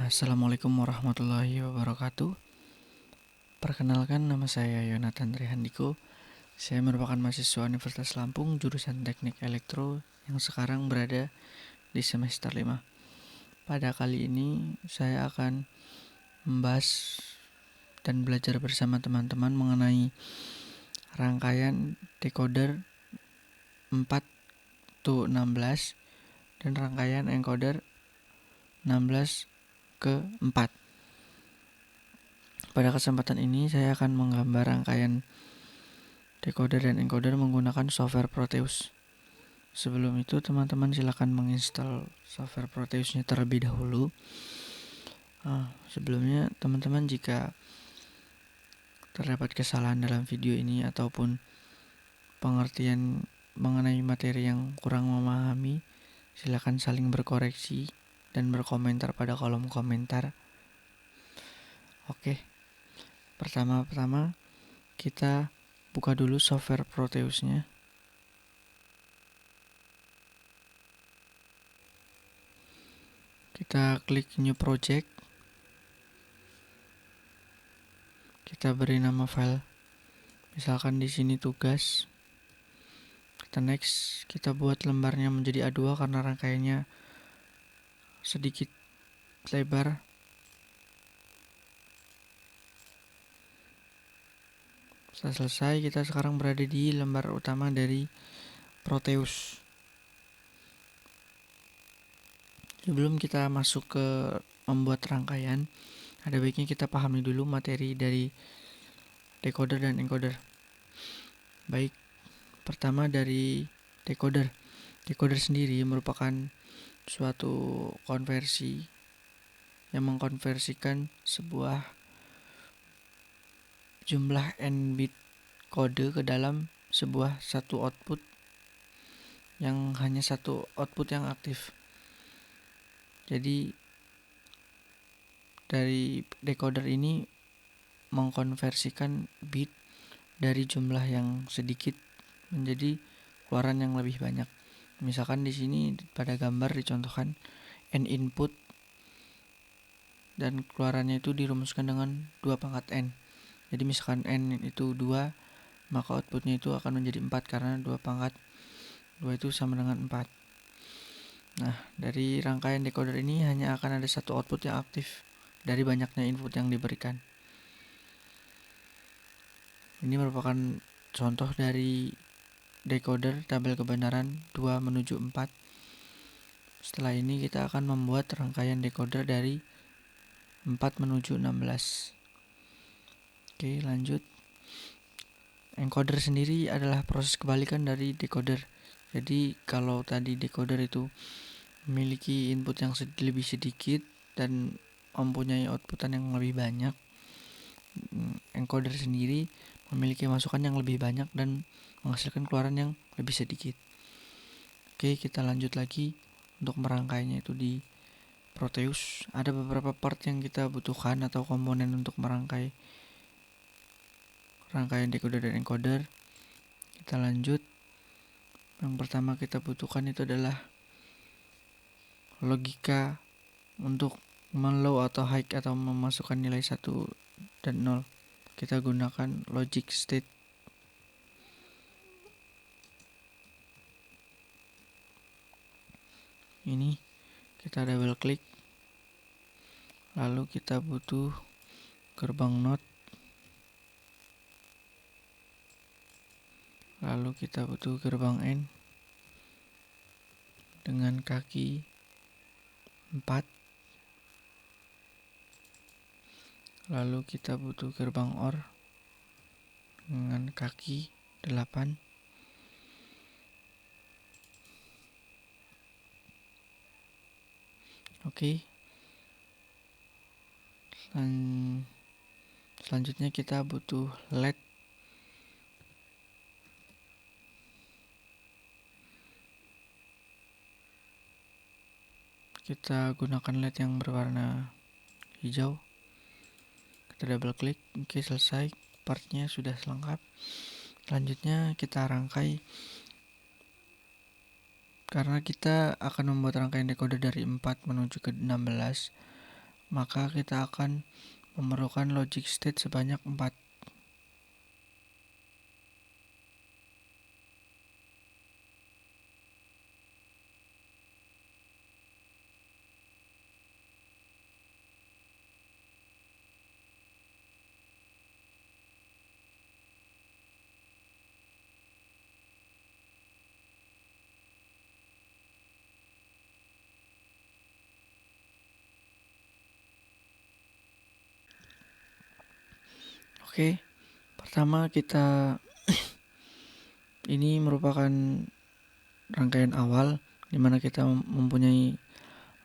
Assalamualaikum warahmatullahi wabarakatuh. Perkenalkan, nama saya Yonatan Trihandiko. Saya merupakan mahasiswa Universitas Lampung jurusan Teknik Elektro yang sekarang berada di semester 5. Pada kali ini saya akan membahas dan belajar bersama teman-teman mengenai rangkaian decoder 4 to 16 dan rangkaian encoder 16 ke 4. Pada kesempatan ini saya akan menggambar rangkaian decoder dan encoder menggunakan software Proteus. Sebelum itu teman-teman silakan menginstal software Proteusnya terlebih dahulu. Sebelumnya teman-teman jika terdapat kesalahan dalam video ini ataupun pengertian mengenai materi yang kurang memahami, silakan saling berkoreksi dan berkomentar pada kolom komentar. Oke. Pertama-tama kita buka dulu software Proteusnya. Kita klik new project. Kita beri nama file. Misalkan di sini tugas. Kita next, kita buat lembarnya menjadi A2 karena rangkaiannya sedikit lebar. Setelah selesai, kita sekarang berada di lembar utama dari Proteus. Sebelum kita masuk ke membuat rangkaian, ada baiknya kita pahami dulu materi dari decoder dan encoder. Baik, pertama dari decoder. Decoder sendiri merupakan suatu konversi yang mengkonversikan sebuah jumlah n bit kode ke dalam sebuah satu output yang hanya satu output yang aktif. Jadi dari decoder ini mengkonversikan bit dari jumlah yang sedikit menjadi keluaran yang lebih banyak. Misalkan di sini pada gambar dicontohkan n input dan keluarannya itu dirumuskan dengan 2 pangkat n. Jadi misalkan n itu 2, maka outputnya itu akan menjadi 4 karena 2 pangkat 2 itu sama dengan 4. Nah, dari rangkaian decoder ini hanya akan ada satu output yang aktif dari banyaknya input yang diberikan. Ini merupakan contoh dari decoder tabel kebenaran 2 menuju 4. Setelah ini kita akan membuat rangkaian decoder dari 4 menuju 16. Oke, lanjut. Encoder sendiri adalah proses kebalikan dari decoder. Jadi kalau tadi decoder itu memiliki input yang lebih sedikit dan mempunyai outputan yang lebih banyak, encoder sendiri memiliki masukan yang lebih banyak dan menghasilkan keluaran yang lebih sedikit. Oke, kita lanjut lagi untuk merangkainya itu di Proteus. Ada beberapa part yang kita butuhkan atau komponen untuk merangkai rangkaian decoder dan encoder. Kita lanjut. Yang pertama kita butuhkan itu adalah logika untuk low atau high atau memasukkan nilai 1 dan 0. Kita gunakan logic state. Ini kita double klik. Lalu kita butuh gerbang NOT. Lalu kita butuh gerbang N dengan kaki 4. Lalu kita butuh gerbang OR dengan kaki 8. Oke. Selanjutnya kita butuh LED. Kita gunakan LED yang berwarna hijau. Kita double klik. Oke, selesai. Partnya sudah lengkap. Selanjutnya kita rangkai. Karena kita akan membuat rangkaian decoder dari 4 menuju ke 16, maka kita akan memerlukan logic state sebanyak 4. Oke, pertama kita ini merupakan rangkaian awal dimana kita mempunyai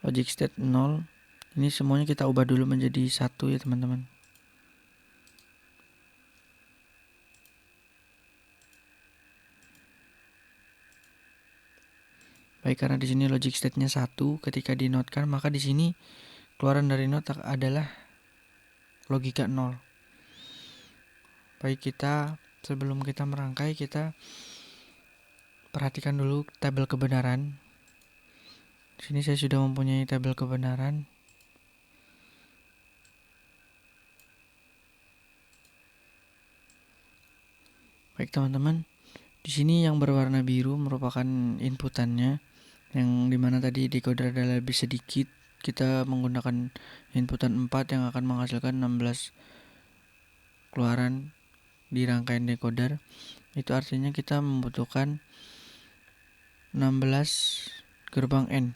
logic state 0. Ini semuanya kita ubah dulu menjadi 1 ya teman-teman. Baik, karena di sini logic state-nya 1, ketika dinotkan maka di sini keluaran dari not adalah logika 0. Baik, sebelum kita merangkai, kita perhatikan dulu tabel kebenaran. Di sini saya sudah mempunyai tabel kebenaran. Baik teman-teman, di sini yang berwarna biru merupakan inputannya, yang dimana tadi decoder adalah lebih sedikit. Kita menggunakan inputan 4 yang akan menghasilkan 16 keluaran di rangkaian decoder. Itu artinya kita membutuhkan 16 gerbang N.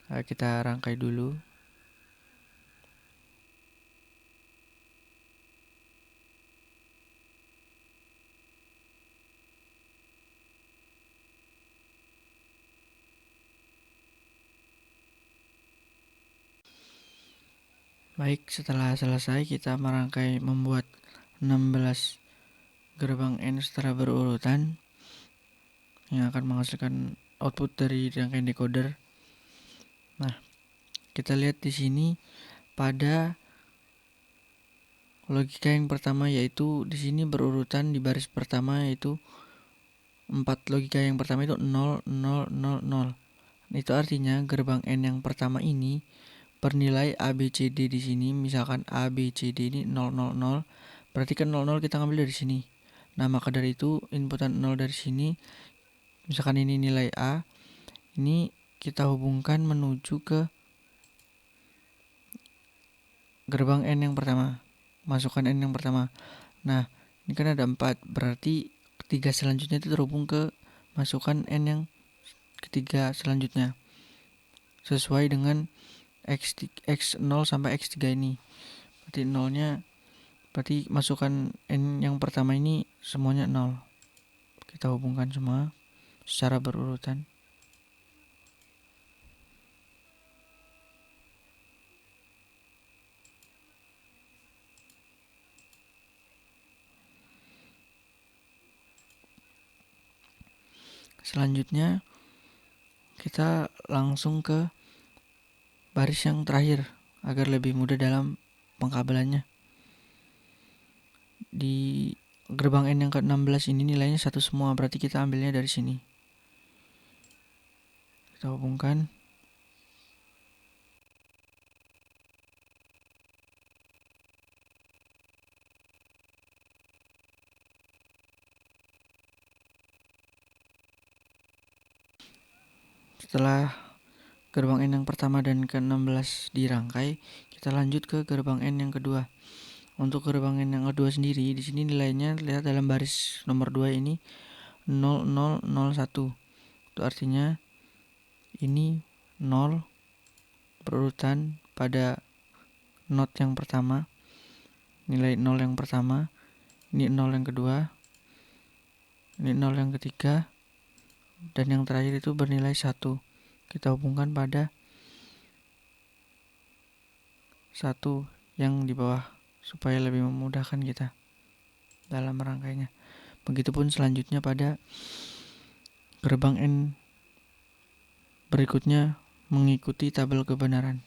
Nah, kita rangkai dulu. Baik, setelah selesai kita membuat 16 gerbang N secara berurutan yang akan menghasilkan output dari rangkaian decoder. Nah, kita lihat di sini pada logika yang pertama, yaitu di sini berurutan di baris pertama, yaitu 4 logika yang pertama itu 0 0 0 0. Itu artinya gerbang N yang pertama ini bernilai ABCD di sini, misalkan ABCD ini 0 0 0, berarti kan 0 0 kita ngambil dari sini. Nah, maka dari itu inputan 0 dari sini, misalkan ini nilai A, ini kita hubungkan menuju ke gerbang N yang pertama, masukkan N yang pertama. Nah, ini kan ada 4, berarti ketiga selanjutnya itu terhubung ke masukkan N yang ketiga selanjutnya, sesuai dengan X0 sampai X3 ini. Berarti 0-nya, berarti masukkan N yang pertama ini semuanya 0. Kita hubungkan semua secara berurutan. Selanjutnya kita langsung ke baris yang terakhir agar lebih mudah dalam pengkabelannya. Di gerbang N yang ke-16 ini nilainya 1 semua, berarti kita ambilnya dari sini. Kita hubungkan. Setelah gerbang N yang pertama dan ke-16 dirangkai, kita lanjut ke gerbang N yang kedua. Untuk gerbang N yang kedua sendiri, di sini nilainya lihat dalam baris nomor 2 ini 0001. Itu artinya ini 0 berurutan pada not yang pertama, nilai 0 yang pertama, ini 0 yang kedua, ini 0 yang ketiga, dan yang terakhir itu bernilai 1. Kita hubungkan pada 1 yang di bawah supaya lebih memudahkan kita dalam merangkainya. Begitupun selanjutnya pada gerbang N berikutnya mengikuti tabel kebenaran.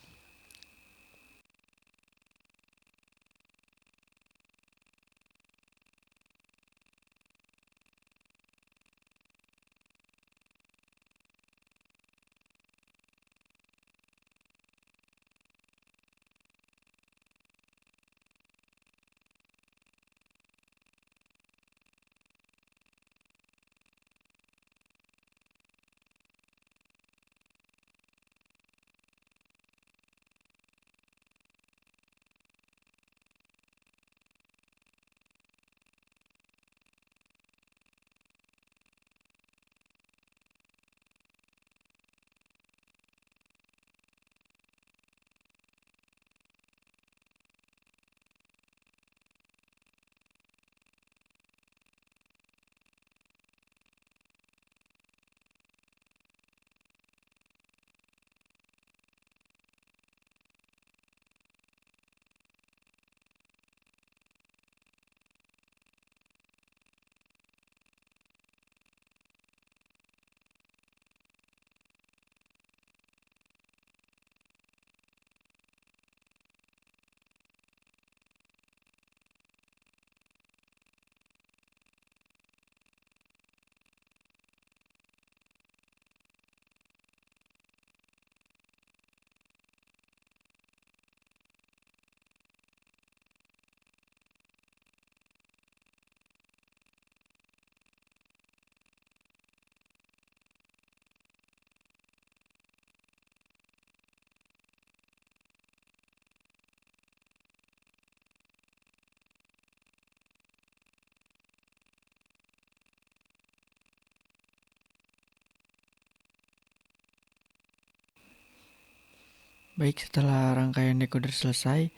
Baik, setelah rangkaian decoder selesai,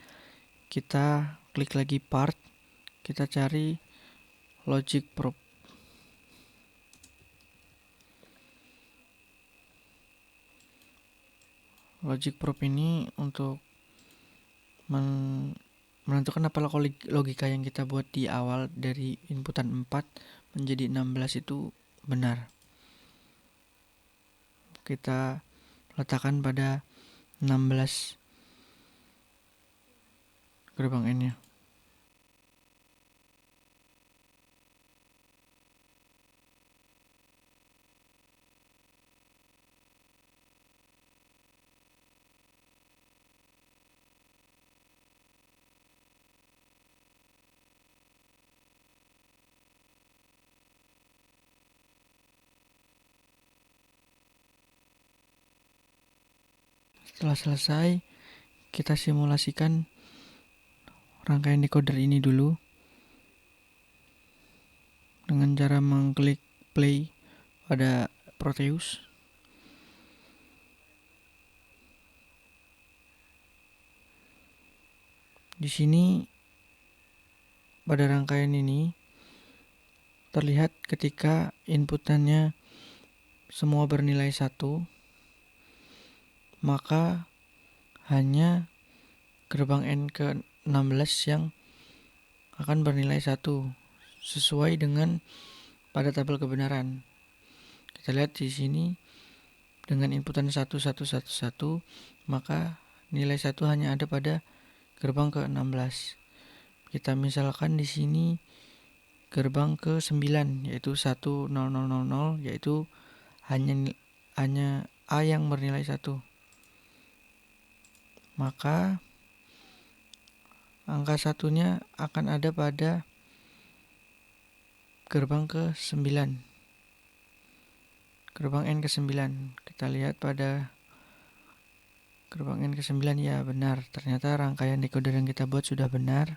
kita klik lagi part, kita cari logic probe. Logic probe ini untuk menentukan apakah logika yang kita buat di awal dari inputan 4 menjadi 16 itu benar. Kita letakkan pada 16 gerbang N-nya. Setelah selesai, kita simulasikan rangkaian decoder ini dulu dengan cara mengklik play pada Proteus. Di sini pada rangkaian ini terlihat ketika inputannya semua bernilai 1, maka hanya gerbang N ke-16 yang akan bernilai 1 sesuai dengan pada tabel kebenaran. Kita lihat di sini dengan inputan 1, 1, 1, 1, maka nilai 1 hanya ada pada gerbang ke-16. Kita misalkan di sini gerbang ke-9 yaitu 1, 0, 0, 0, 0, yaitu hanya A yang bernilai 1. Maka angka satunya akan ada pada gerbang ke-9. Gerbang N ke-9. Kita lihat pada gerbang N ke-9, ya benar. Ternyata rangkaian decoder yang kita buat sudah benar.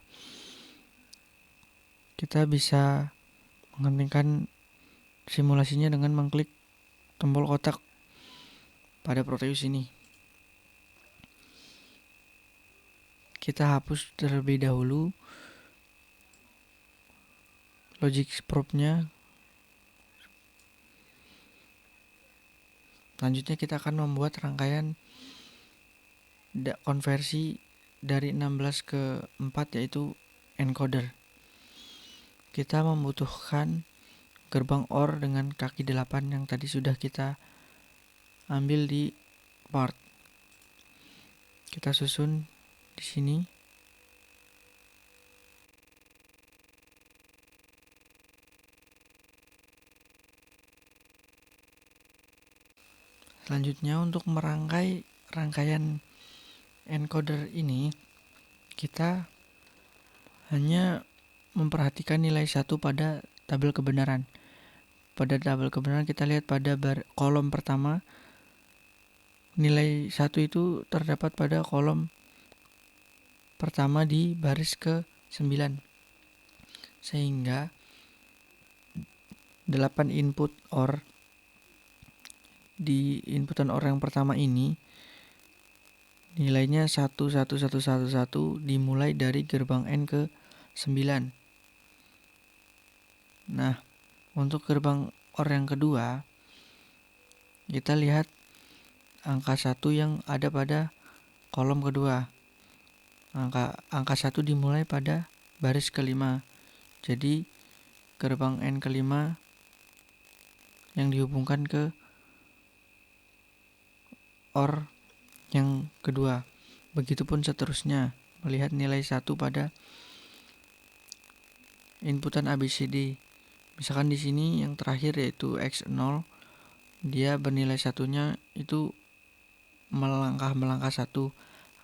Kita bisa menghentikan simulasinya dengan mengklik tombol kotak pada Proteus ini. Kita hapus terlebih dahulu logic probe-nya. Selanjutnya kita akan membuat rangkaian konversi dari 16 ke 4 yaitu encoder. Kita membutuhkan gerbang OR dengan kaki 8 yang tadi sudah kita ambil di part. Kita susun di sini. Selanjutnya untuk merangkai rangkaian encoder ini, kita hanya memperhatikan nilai 1 pada tabel kebenaran. Pada tabel kebenaran kita lihat pada kolom pertama, nilai 1 itu terdapat pada kolom pertama di baris ke-9. Sehingga 8 input OR di inputan OR yang pertama ini nilainya 1, 1, 1, 1, 1 dimulai dari gerbang N ke-9. Nah, untuk gerbang OR yang kedua, kita lihat angka 1 yang ada pada kolom kedua. Angka 1 dimulai pada baris ke-5. Jadi gerbang N ke-5 yang dihubungkan ke OR yang kedua. Begitupun seterusnya, melihat nilai 1 pada inputan ABCD. Misalkan di sini yang terakhir yaitu X0, dia bernilai satunya itu melangkah 1,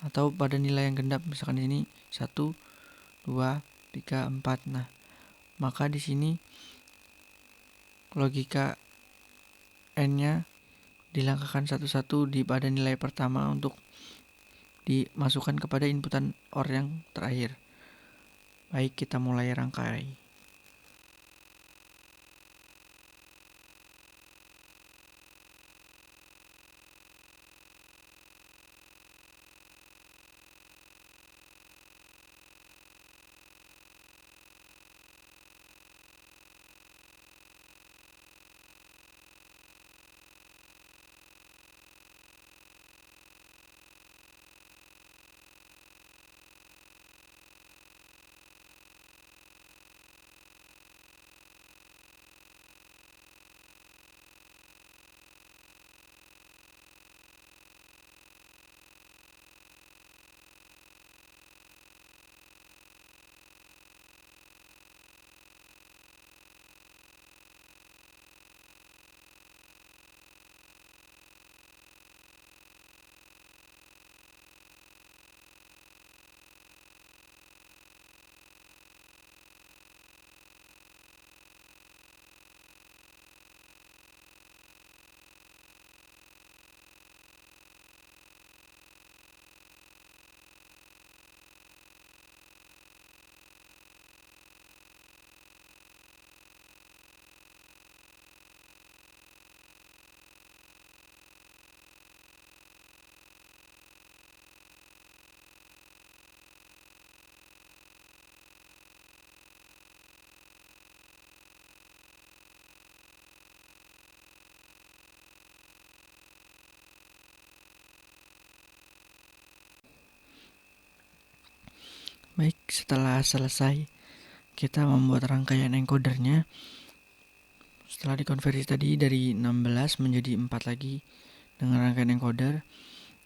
atau pada nilai yang genap, misalkan di sini 1, 2, 3, 4. Nah, maka di sini logika N-nya dilangkahkan satu-satu di pada nilai pertama untuk dimasukkan kepada inputan OR yang terakhir. Baik, kita mulai rangkai. Baik, setelah selesai kita membuat rangkaian encodernya. Setelah dikonversi tadi dari 16 menjadi 4 lagi dengan rangkaian encoder,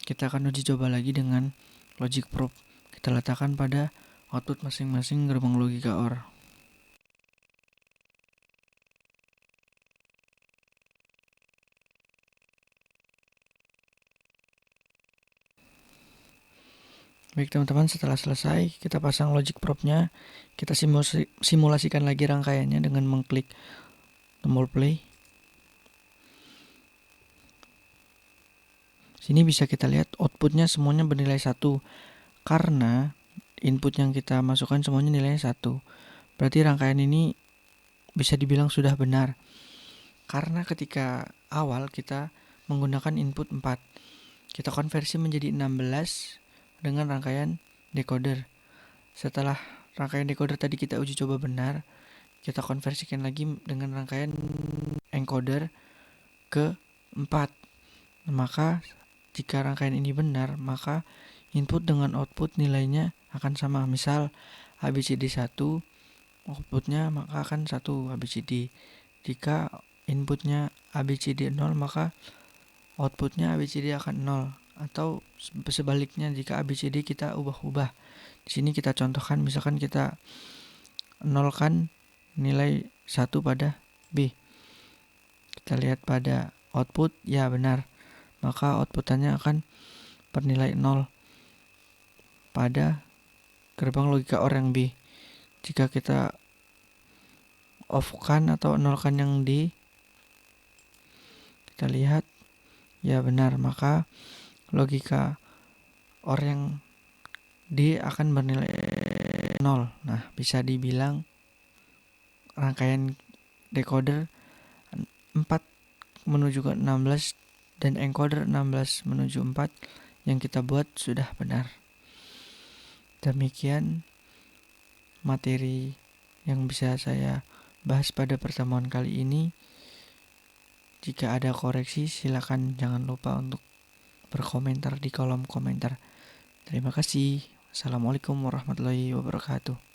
kita akan uji coba lagi dengan logic probe. Kita letakkan pada output masing-masing gerbang logika OR. Baik teman-teman, setelah selesai kita pasang logic probe-nya. Kita simulasikan lagi rangkaiannya dengan mengklik tombol play. Sini bisa kita lihat outputnya semuanya bernilai 1 karena input yang kita masukkan semuanya nilainya 1. Berarti rangkaian ini bisa dibilang sudah benar. Karena ketika awal kita menggunakan input 4, kita konversi menjadi 16 dengan rangkaian decoder. Setelah rangkaian decoder tadi kita uji coba benar, kita konversikan lagi dengan rangkaian encoder ke 4. Maka jika rangkaian ini benar, maka input dengan output nilainya akan sama. Misal ABCD 1, outputnya maka akan 1 ABCD. Jika inputnya ABCD 0, maka outputnya ABCD akan 0. Atau sebaliknya, jika ABCD kita ubah-ubah. Di sini kita contohkan, misalkan kita nolkan nilai 1 pada B. Kita lihat pada output, ya benar. Maka outputannya akan bernilai 0 pada gerbang logika OR yang B. Jika kita off-kan atau nolkan yang D, kita lihat, ya benar. Maka logika OR yang D akan bernilai 0. Nah, bisa dibilang rangkaian decoder 4 menuju ke 16 dan encoder 16 menuju 4 yang kita buat sudah benar. Demikian materi yang bisa saya bahas pada pertemuan kali ini. Jika ada koreksi, silakan jangan lupa untuk berkomentar di kolom komentar. Terima kasih. Assalamualaikum warahmatullahi wabarakatuh.